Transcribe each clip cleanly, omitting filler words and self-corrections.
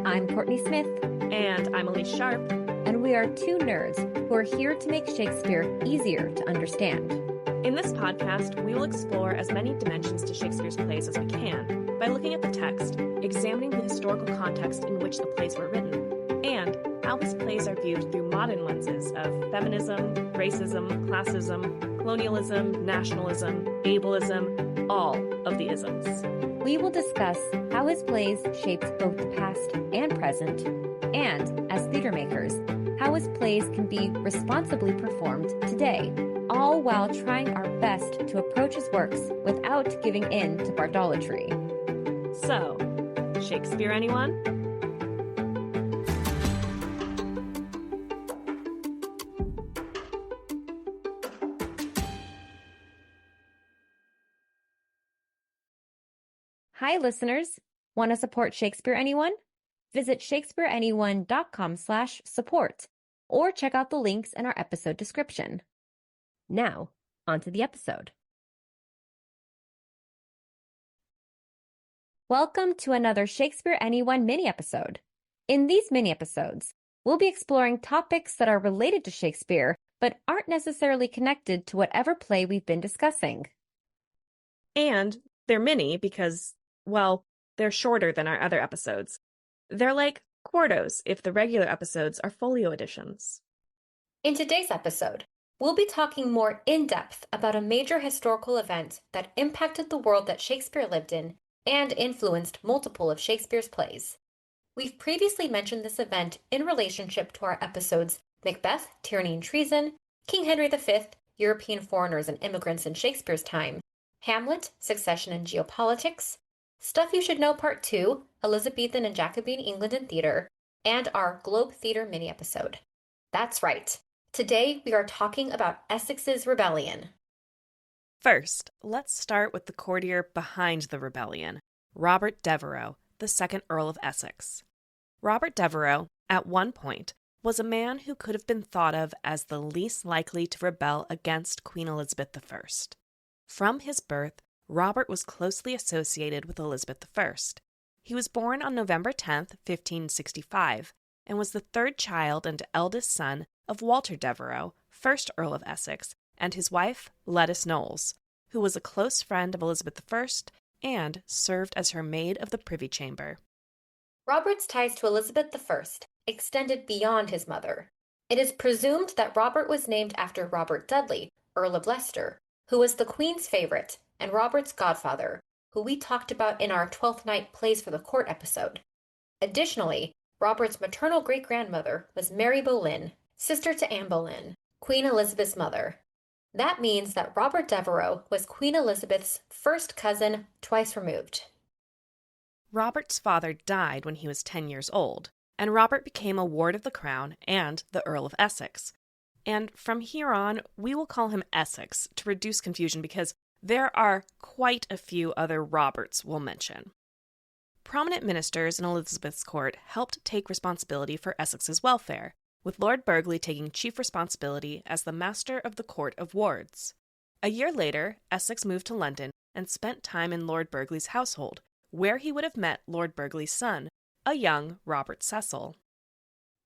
I'm Kourtney Smith. And I'm Elyse Sharp. And we are two nerds who are here to make Shakespeare easier to understand. In this podcast, we will explore as many dimensions to Shakespeare's plays as we can by looking at the text, examining the historical context in which the plays were written, and how his plays are viewed through modern lenses of feminism, racism, classism, colonialism, nationalism, ableism, all of the isms. We will discuss how his plays shaped both the past and present, and, as theater makers, how his plays can be responsibly performed today, all while trying our best to approach his works without giving in to Bardolatry. So, Shakespeare anyone? Hi, listeners. Want to support Shakespeare Anyone? Visit shakespeareanyone.com/support or check out the links in our episode description. Now, onto the episode. Welcome to another Shakespeare Anyone mini-episode. In these mini-episodes, we'll be exploring topics that are related to Shakespeare but aren't necessarily connected to whatever play we've been discussing. And they're mini because, well, they're shorter than our other episodes. They're like quartos if the regular episodes are folio editions. In today's episode, we'll be talking more in-depth about a major historical event that impacted the world that Shakespeare lived in and influenced multiple of Shakespeare's plays. We've previously mentioned this event in relationship to our episodes Macbeth, Tyranny and Treason, King Henry V, European Foreigners and Immigrants in Shakespeare's Time, Hamlet, Succession and Geopolitics, Stuff You Should Know Part 2, Elizabethan and Jacobean England in Theater, and our Globe Theater mini-episode. That's right. Today we are talking about Essex's rebellion. First, let's start with the courtier behind the rebellion, Robert Devereaux, the second Earl of Essex. Robert Devereaux, at one point, was a man who could have been thought of as the least likely to rebel against Queen Elizabeth I. From his birth, Robert was closely associated with Elizabeth I. He was born on November 10, 1565, and was the third child and eldest son of Walter Devereaux, 1st Earl of Essex, and his wife, Lettice Knowles, who was a close friend of Elizabeth I and served as her maid of the Privy Chamber. Robert's ties to Elizabeth I extended beyond his mother. It is presumed that Robert was named after Robert Dudley, Earl of Leicester, who was the Queen's favorite and Robert's godfather, who we talked about in our 12th Night Plays for the Court episode. Additionally, Robert's maternal great-grandmother was Mary Boleyn, sister to Anne Boleyn, Queen Elizabeth's mother. That means that Robert Devereaux was Queen Elizabeth's first cousin twice removed. Robert's father died when he was 10 years old, and Robert became a ward of the Crown and the Earl of Essex. And from here on, we will call him Essex to reduce confusion because there are quite a few other Roberts we'll mention. Prominent ministers in Elizabeth's court helped take responsibility for Essex's welfare, with Lord Burghley taking chief responsibility as the master of the Court of Wards. A year later, Essex moved to London and spent time in Lord Burghley's household, where he would have met Lord Burghley's son, a young Robert Cecil.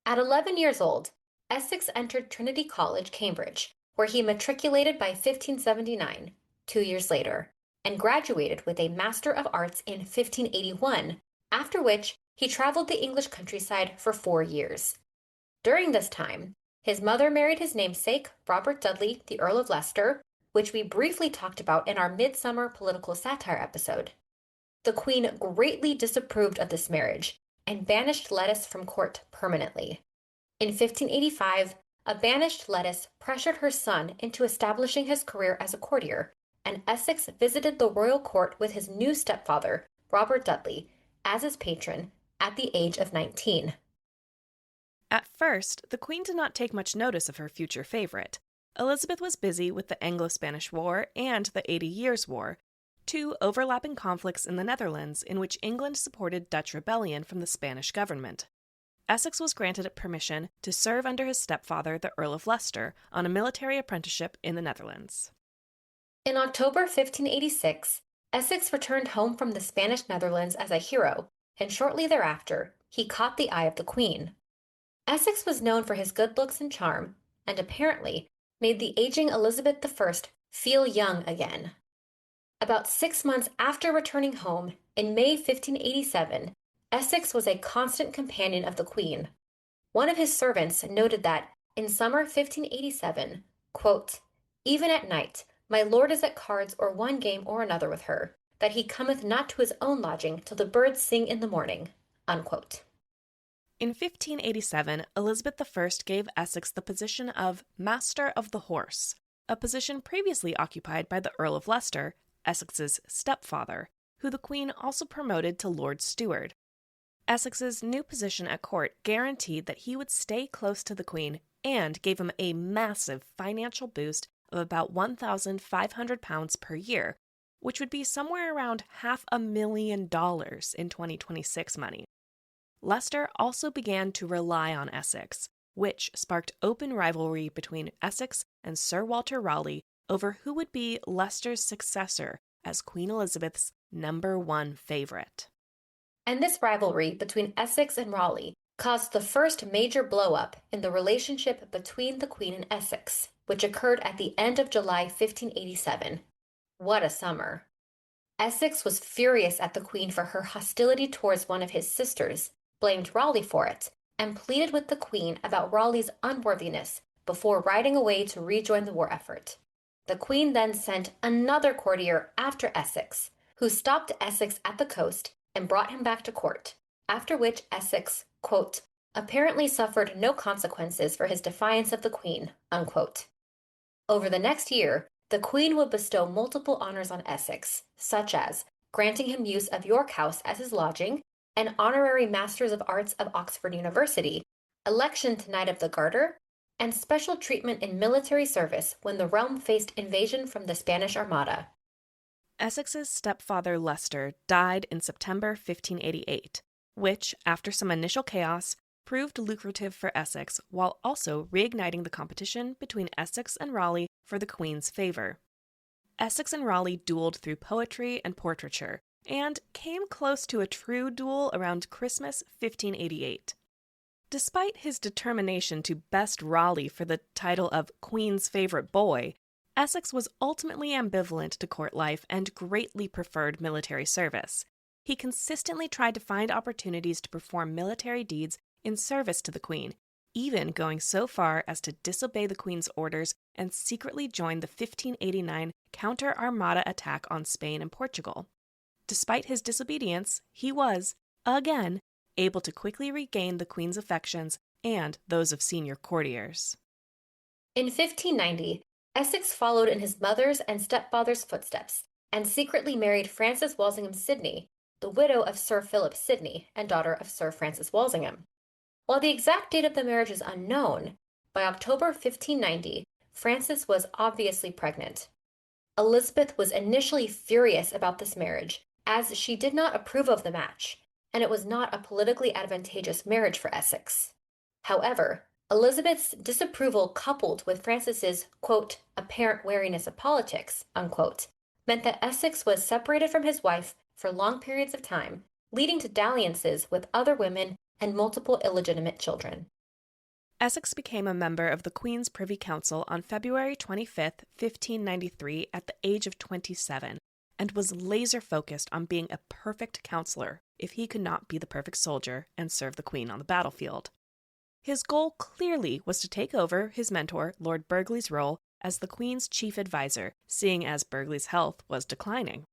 At 11 years old, Essex entered Trinity College, Cambridge, where he matriculated by 1579, 2 years later, and graduated with a Master of Arts in 1581, after which he traveled the English countryside for 4 years. During this time, his mother married his namesake, Robert Dudley, the Earl of Leicester, which we briefly talked about in our Midsummer Political Satire episode. The Queen greatly disapproved of this marriage and banished Lettice from court permanently. In 1585, a banished Lettice pressured her son into establishing his career as a courtier, and Essex visited the royal court with his new stepfather, Robert Dudley, as his patron at the age of 19. At first, the Queen did not take much notice of her future favorite. Elizabeth was busy with the Anglo-Spanish War and the 80 Years' War, two overlapping conflicts in the Netherlands in which England supported Dutch rebellion from the Spanish government. Essex was granted permission to serve under his stepfather, the Earl of Leicester, on a military apprenticeship in the Netherlands. In October 1586, Essex returned home from the Spanish Netherlands as a hero, and shortly thereafter, he caught the eye of the Queen. Essex was known for his good looks and charm, and apparently made the aging Elizabeth I feel young again. About 6 months after returning home, in May 1587, Essex was a constant companion of the Queen. One of his servants noted that, in summer 1587, quote, "Even at night, my lord is at cards or one game or another with her, that he cometh not to his own lodging till the birds sing in the morning." Unquote. In 1587, Elizabeth I gave Essex the position of Master of the Horse, a position previously occupied by the Earl of Leicester, Essex's stepfather, who the Queen also promoted to Lord Steward. Essex's new position at court guaranteed that he would stay close to the Queen and gave him a massive financial boost of about £1,500 per year, which would be somewhere around $500,000 in 2026 money. Leicester also began to rely on Essex, which sparked open rivalry between Essex and Sir Walter Raleigh over who would be Leicester's successor as Queen Elizabeth's #1 favorite. And this rivalry between Essex and Raleigh caused the first major blow-up in the relationship between the Queen and Essex, which occurred at the end of July 1587. What a summer. Essex was furious at the Queen for her hostility towards one of his sisters, blamed Raleigh for it, and pleaded with the Queen about Raleigh's unworthiness before riding away to rejoin the war effort. The Queen then sent another courtier after Essex, who stopped Essex at the coast and brought him back to court, after which Essex, quote, "apparently suffered no consequences for his defiance of the Queen," unquote. Over the next year, the Queen would bestow multiple honors on Essex, such as granting him use of York House as his lodging, an honorary Masters of Arts of Oxford University, election to Knight of the Garter, and special treatment in military service when the realm faced invasion from the Spanish Armada. Essex's stepfather Leicester died in September 1588, which, after some initial chaos, proved lucrative for Essex while also reigniting the competition between Essex and Raleigh for the Queen's favor. Essex and Raleigh dueled through poetry and portraiture, and came close to a true duel around Christmas 1588. Despite his determination to best Raleigh for the title of Queen's favorite boy, Essex was ultimately ambivalent to court life and greatly preferred military service. He consistently tried to find opportunities to perform military deeds in service to the Queen, even going so far as to disobey the Queen's orders and secretly join the 1589 counter-Armada attack on Spain and Portugal. Despite his disobedience, he was, again, able to quickly regain the Queen's affections and those of senior courtiers. In 1590, Essex followed in his mother's and stepfather's footsteps and secretly married Frances Walsingham Sidney, the widow of Sir Philip Sidney and daughter of Sir Francis Walsingham. While the exact date of the marriage is unknown, by October 1590, Frances was obviously pregnant. Elizabeth was initially furious about this marriage, as she did not approve of the match, and it was not a politically advantageous marriage for Essex. However, Elizabeth's disapproval coupled with Frances's, quote, "apparent wariness of politics," unquote, meant that Essex was separated from his wife for long periods of time, leading to dalliances with other women and multiple illegitimate children. Essex became a member of the Queen's Privy Council on February 25, 1593, at the age of 27, and was laser-focused on being a perfect counselor if he could not be the perfect soldier and serve the Queen on the battlefield. His goal clearly was to take over his mentor, Lord Burghley's role as the Queen's chief advisor, seeing as Burghley's health was declining.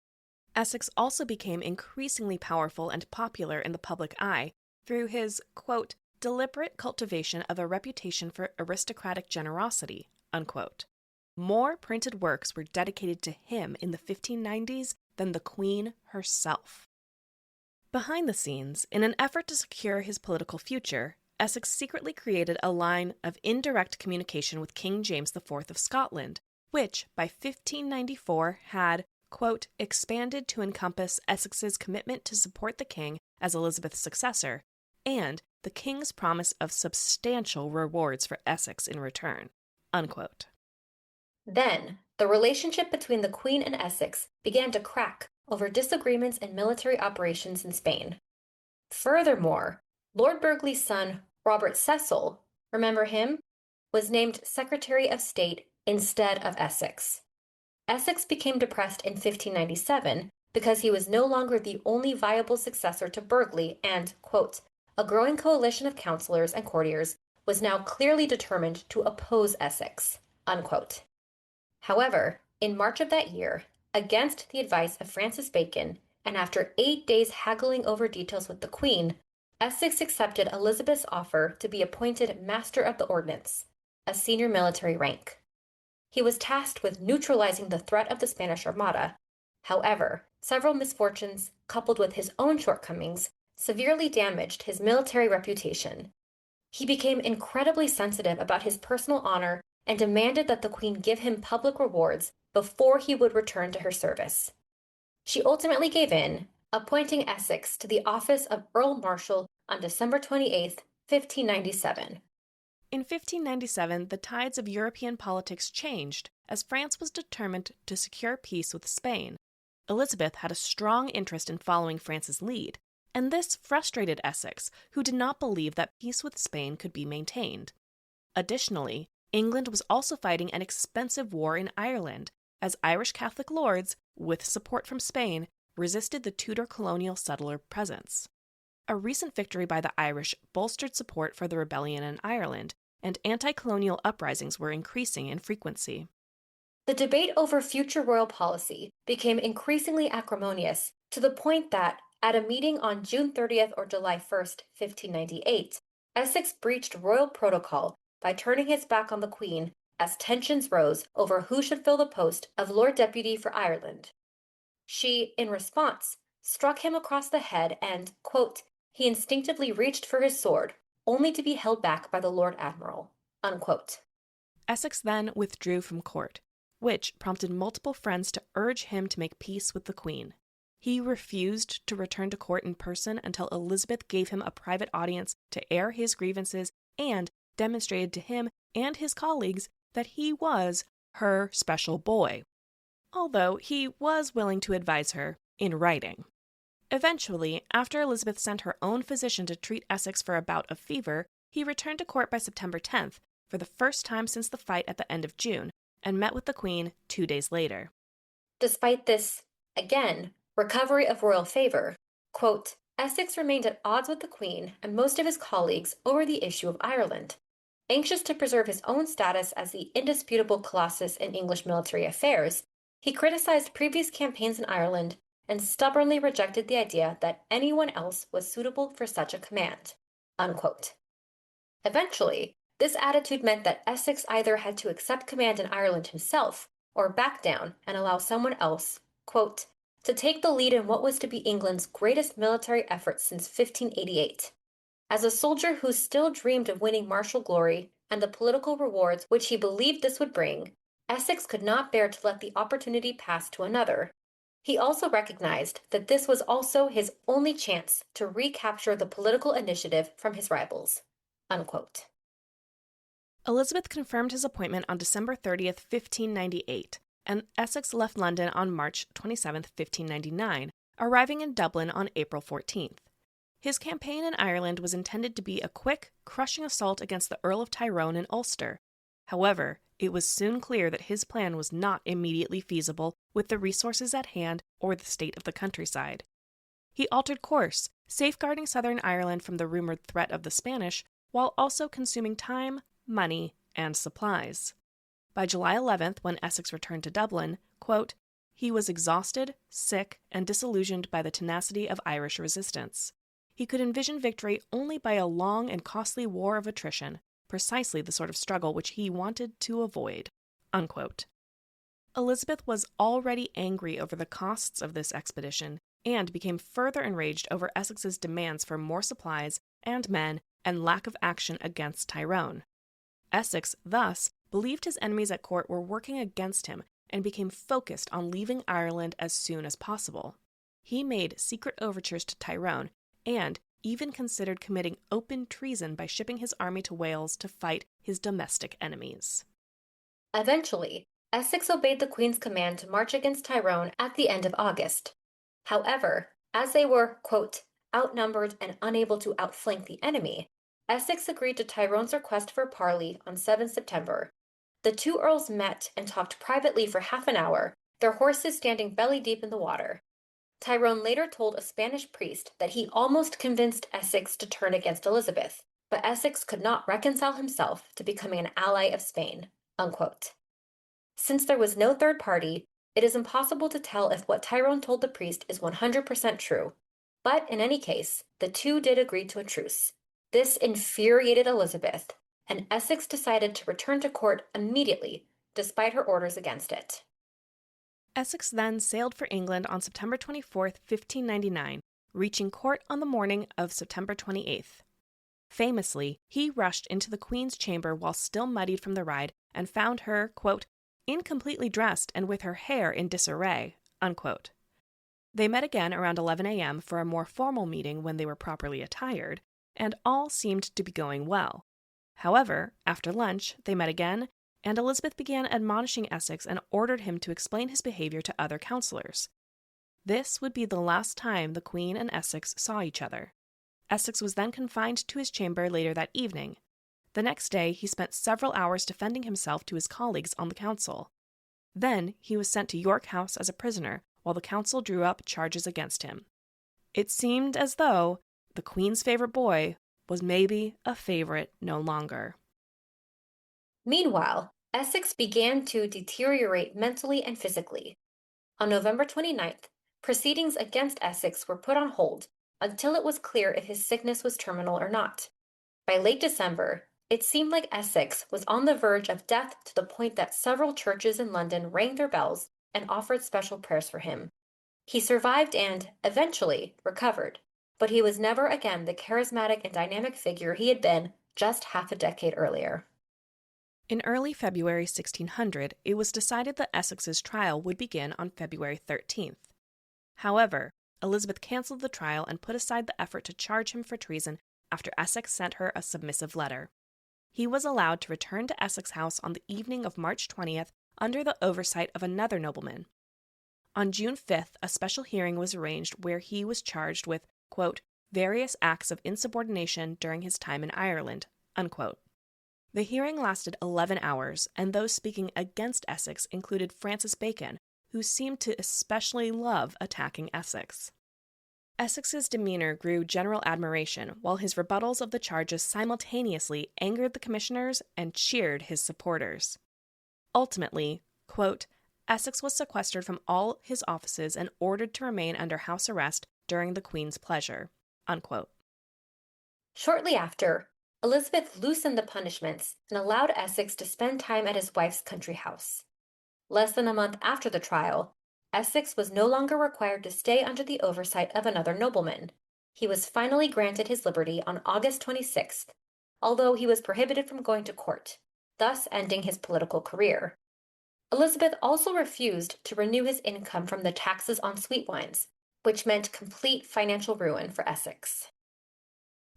Essex also became increasingly powerful and popular in the public eye through his, quote, "deliberate cultivation of a reputation for aristocratic generosity," unquote. More printed works were dedicated to him in the 1590s than the Queen herself. Behind the scenes, in an effort to secure his political future, Essex secretly created a line of indirect communication with King James IV of Scotland, which, by 1594, had, quote, expanded to encompass Essex's commitment to support the king as Elizabeth's successor, and the king's promise of substantial rewards for Essex in return, unquote. Then, the relationship between the Queen and Essex began to crack over disagreements in military operations in Spain. Furthermore, Lord Burghley's son, Robert Cecil, remember him, was named Secretary of State instead of Essex. Essex became depressed in 1597 because he was no longer the only viable successor to Burghley and, quote, a growing coalition of councillors and courtiers was now clearly determined to oppose Essex, unquote. However, in March of that year, against the advice of Francis Bacon, and after 8 days haggling over details with the Queen, Essex accepted Elizabeth's offer to be appointed Master of the Ordnance, a senior military rank. He was tasked with neutralizing the threat of the Spanish Armada. However, several misfortunes, coupled with his own shortcomings, severely damaged his military reputation. He became incredibly sensitive about his personal honor and demanded that the Queen give him public rewards before he would return to her service. She ultimately gave in, appointing Essex to the office of Earl Marshal on December 28, 1597. In 1597, the tides of European politics changed as France was determined to secure peace with Spain. Elizabeth had a strong interest in following France's lead, and this frustrated Essex, who did not believe that peace with Spain could be maintained. Additionally, England was also fighting an expensive war in Ireland, as Irish Catholic lords, with support from Spain, resisted the Tudor colonial settler presence. A recent victory by the Irish bolstered support for the rebellion in Ireland, and anti-colonial uprisings were increasing in frequency. The debate over future royal policy became increasingly acrimonious to the point that, at a meeting on June 30th or July 1st, 1598, Essex breached royal protocol by turning his back on the Queen as tensions rose over who should fill the post of Lord Deputy for Ireland. She, in response, struck him across the head and, quote, he instinctively reached for his sword, only to be held back by the Lord Admiral, unquote. Essex then withdrew from court, which prompted multiple friends to urge him to make peace with the Queen. He refused to return to court in person until Elizabeth gave him a private audience to air his grievances and demonstrated to him and his colleagues that he was her special boy, although he was willing to advise her in writing. Eventually, after Elizabeth sent her own physician to treat Essex for a bout of fever, he returned to court by September 10th, for the first time since the fight at the end of June, and met with the Queen 2 days later. Despite this, again, recovery of royal favor, quote, Essex remained at odds with the Queen and most of his colleagues over the issue of Ireland. Anxious to preserve his own status as the indisputable colossus in English military affairs, he criticized previous campaigns in Ireland and stubbornly rejected the idea that anyone else was suitable for such a command, unquote. Eventually, this attitude meant that Essex either had to accept command in Ireland himself or back down and allow someone else, quote, to take the lead in what was to be England's greatest military effort since 1588. As a soldier who still dreamed of winning martial glory and the political rewards which he believed this would bring, Essex could not bear to let the opportunity pass to another. He also recognized that this was also his only chance to recapture the political initiative from his rivals, unquote. Elizabeth confirmed his appointment on December 30th, 1598, and Essex left London on March 27th, 1599, arriving in Dublin on April 14th. His campaign in Ireland was intended to be a quick, crushing assault against the Earl of Tyrone and Ulster. However, it was soon clear that his plan was not immediately feasible with the resources at hand or the state of the countryside. He altered course, safeguarding southern Ireland from the rumored threat of the Spanish, while also consuming time, money, and supplies. By July 11th, when Essex returned to Dublin, quote, he was exhausted, sick, and disillusioned by the tenacity of Irish resistance. He could envision victory only by a long and costly war of attrition, precisely the sort of struggle which he wanted to avoid, unquote. Elizabeth was already angry over the costs of this expedition and became further enraged over Essex's demands for more supplies and men and lack of action against Tyrone. Essex, thus, believed his enemies at court were working against him and became focused on leaving Ireland as soon as possible. He made secret overtures to Tyrone and even considered committing open treason by shipping his army to Wales to fight his domestic enemies. Eventually, Essex obeyed the Queen's command to march against Tyrone at the end of August. However, as they were, quote, outnumbered and unable to outflank the enemy, Essex agreed to Tyrone's request for parley on 7 September. The two earls met and talked privately for half an hour, their horses standing belly deep in the water. Tyrone later told a Spanish priest that he almost convinced Essex to turn against Elizabeth, but Essex could not reconcile himself to becoming an ally of Spain, unquote. Since there was no third party, it is impossible to tell if what Tyrone told the priest is 100% true. But in any case, the two did agree to a truce. This infuriated Elizabeth, and Essex decided to return to court immediately, despite her orders against it. Essex then sailed for England on September 24, 1599, reaching court on the morning of September 28th. Famously, he rushed into the Queen's chamber while still muddied from the ride and found her, quote, incompletely dressed and with her hair in disarray, unquote. They met again around 11 a.m. for a more formal meeting when they were properly attired, and all seemed to be going well. However, after lunch, they met again, and Elizabeth began admonishing Essex and ordered him to explain his behavior to other counselors. This would be the last time the Queen and Essex saw each other. Essex was then confined to his chamber later that evening. The next day, he spent several hours defending himself to his colleagues on the council. Then, he was sent to York House as a prisoner, while the council drew up charges against him. It seemed as though the Queen's favorite boy was maybe a favorite no longer. Meanwhile, Essex began to deteriorate mentally and physically. On November 29th, proceedings against Essex were put on hold until it was clear if his sickness was terminal or not. By late December, it seemed like Essex was on the verge of death to the point that several churches in London rang their bells and offered special prayers for him. He survived and, eventually, recovered, but he was never again the charismatic and dynamic figure he had been just half a decade earlier. In early February 1600, it was decided that Essex's trial would begin on February 13th. However, Elizabeth canceled the trial and put aside the effort to charge him for treason after Essex sent her a submissive letter. He was allowed to return to Essex House on the evening of March 20th under the oversight of another nobleman. On June 5th, a special hearing was arranged where he was charged with, quote, various acts of insubordination during his time in Ireland, unquote. The hearing lasted 11 hours, and those speaking against Essex included Francis Bacon, who seemed to especially love attacking Essex. Essex's demeanor grew general admiration, while his rebuttals of the charges simultaneously angered the commissioners and cheered his supporters. Ultimately, quote, Essex was sequestered from all his offices and ordered to remain under house arrest during the Queen's pleasure, unquote. Shortly after, Elizabeth loosened the punishments and allowed Essex to spend time at his wife's country house. Less than a month after the trial, Essex was no longer required to stay under the oversight of another nobleman. He was finally granted his liberty on August 26th, although he was prohibited from going to court, thus ending his political career. Elizabeth also refused to renew his income from the taxes on sweet wines, which meant complete financial ruin for Essex.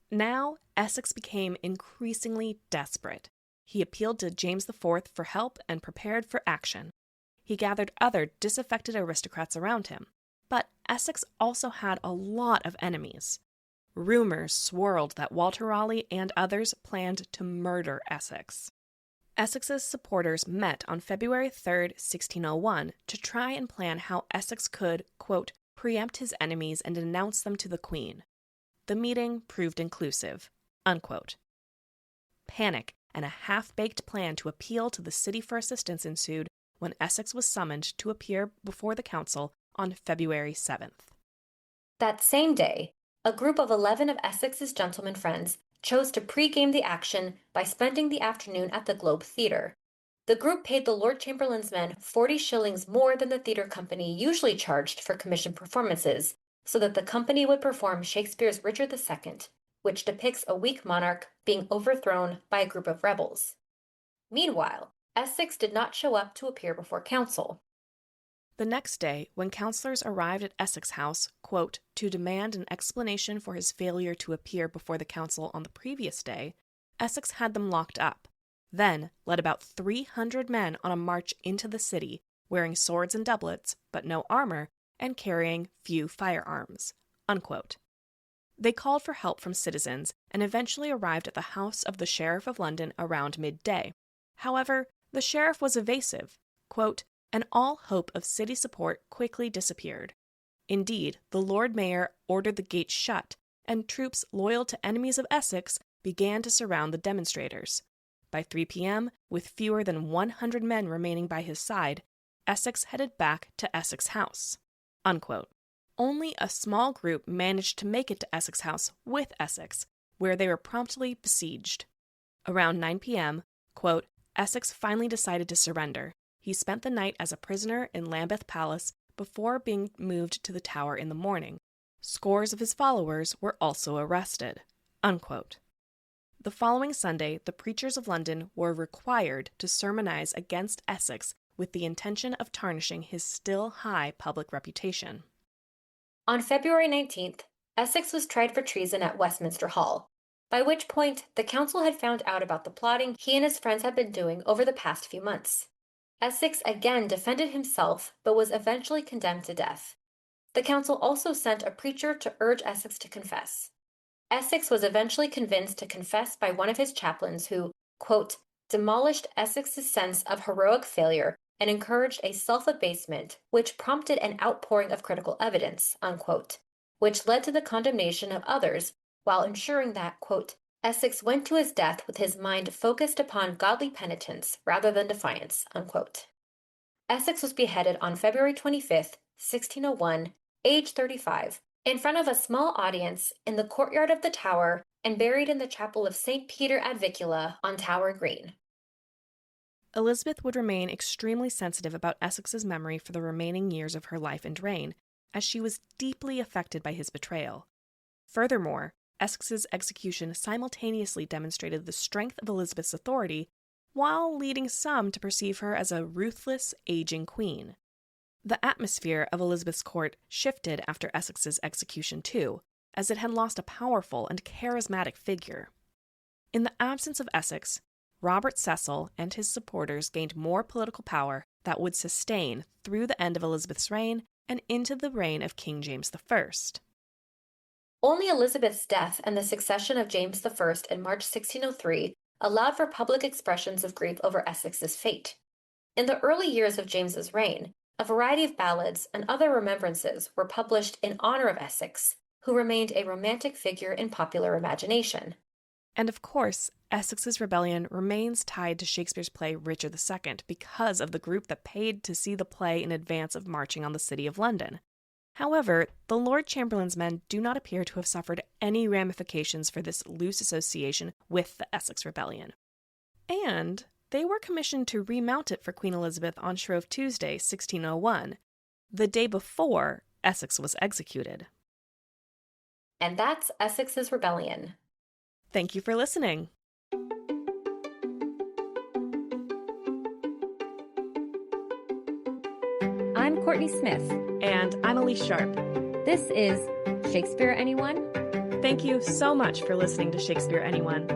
Now, Essex became increasingly desperate. He appealed to James IV for help and prepared for action. He gathered other disaffected aristocrats around him. But Essex also had a lot of enemies. Rumors swirled that Walter Raleigh and others planned to murder Essex. Essex's supporters met on February 3, 1601, to try and plan how Essex could, quote, preempt his enemies and denounce them to the Queen. The meeting proved inclusive, unquote. Panic and a half-baked plan to appeal to the city for assistance ensued when Essex was summoned to appear before the council on February 7th. That same day, a group of 11 of Essex's gentleman friends chose to pre-game the action by spending the afternoon at the Globe Theatre. The group paid the Lord Chamberlain's men 40 shillings more than the theatre company usually charged for commission performances, so that the company would perform Shakespeare's Richard II, which depicts a weak monarch being overthrown by a group of rebels. Meanwhile, Essex did not show up to appear before council. The next day, when councillors arrived at Essex House, quote, to demand an explanation for his failure to appear before the council on the previous day, Essex had them locked up. then led about 300 men on a march into the city, wearing swords and doublets, but no armor, and carrying few firearms." Unquote. They called for help from citizens and eventually arrived at the house of the Sheriff of London around midday. However, the sheriff was evasive, quote, "and all hope of city support quickly disappeared. Indeed, the Lord Mayor ordered the gates shut, and troops loyal to enemies of Essex began to surround the demonstrators. By 3 p.m., with fewer than 100 men remaining by his side, Essex headed back to Essex House." Unquote. Only a small group managed to make it to Essex House with Essex, where they were promptly besieged. Around 9 p.m., quote, "Essex finally decided to surrender. He spent the night as a prisoner in Lambeth Palace before being moved to the Tower in the morning. Scores of his followers were also arrested." Unquote. The following Sunday, the preachers of London were required to sermonize against Essex with the intention of tarnishing his still high public reputation. On February 19th, Essex was tried for treason at Westminster Hall, by which point the council had found out about the plotting he and his friends had been doing over the past few months. Essex again defended himself, but was eventually condemned to death. The council also sent a preacher to urge Essex to confess. Essex was eventually convinced to confess by one of his chaplains who, quote, "demolished Essex's sense of heroic failure and encouraged a self-abasement which prompted an outpouring of critical evidence," unquote, which led to the condemnation of others while ensuring that, quote, "Essex went to his death with his mind focused upon godly penitence rather than defiance," unquote. Essex was beheaded on February 25th, 1601, age 35, in front of a small audience in the courtyard of the Tower and buried in the chapel of St. Peter ad Vicula on Tower Green. Elizabeth would remain extremely sensitive about Essex's memory for the remaining years of her life and reign, as she was deeply affected by his betrayal. Furthermore, Essex's execution simultaneously demonstrated the strength of Elizabeth's authority, while leading some to perceive her as a ruthless, aging queen. The atmosphere of Elizabeth's court shifted after Essex's execution too, as it had lost a powerful and charismatic figure. In the absence of Essex, Robert Cecil and his supporters gained more political power that would sustain through the end of Elizabeth's reign and into the reign of King James I. Only Elizabeth's death and the succession of James I in March 1603 allowed for public expressions of grief over Essex's fate. In the early years of James's reign, a variety of ballads and other remembrances were published in honor of Essex, who remained a romantic figure in popular imagination. And of course, Essex's rebellion remains tied to Shakespeare's play Richard II because of the group that paid to see the play in advance of marching on the City of London. However, the Lord Chamberlain's men do not appear to have suffered any ramifications for this loose association with the Essex Rebellion. And they were commissioned to remount it for Queen Elizabeth on Shrove Tuesday, 1601, the day before Essex was executed. And that's Essex's Rebellion. Thank you for listening. I'm Kourtney Smith. And I'm Elyse Sharp. This is Shakespeare Anyone? Thank you so much for listening to Shakespeare Anyone.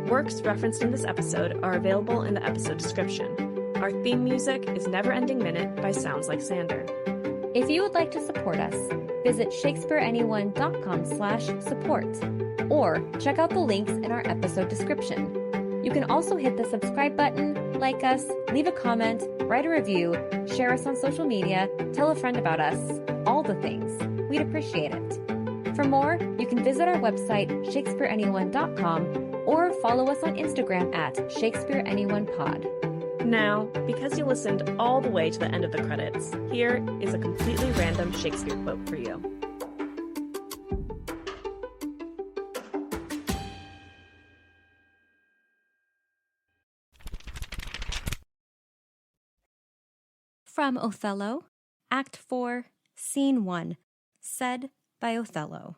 Works referenced in this episode are available in the episode description. Our theme music is Neverending Minute by Sounds Like Sander. If you would like to support us, visit shakespeareanyone.com/support or check out the links in our episode description. You can also hit the subscribe button, like us, leave a comment, write a review, share us on social media, tell a friend about us, all the things. We'd appreciate it. For more, you can visit our website, shakespeareanyone.com, or follow us on Instagram at shakespeareanyonepod. Now, because you listened all the way to the end of the credits, here is a completely random Shakespeare quote for you. From Othello, Act 4, Scene 1, said by Othello.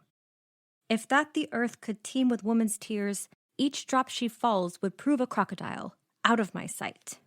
If that the earth could teem with woman's tears, each drop she falls would prove a crocodile, out of my sight.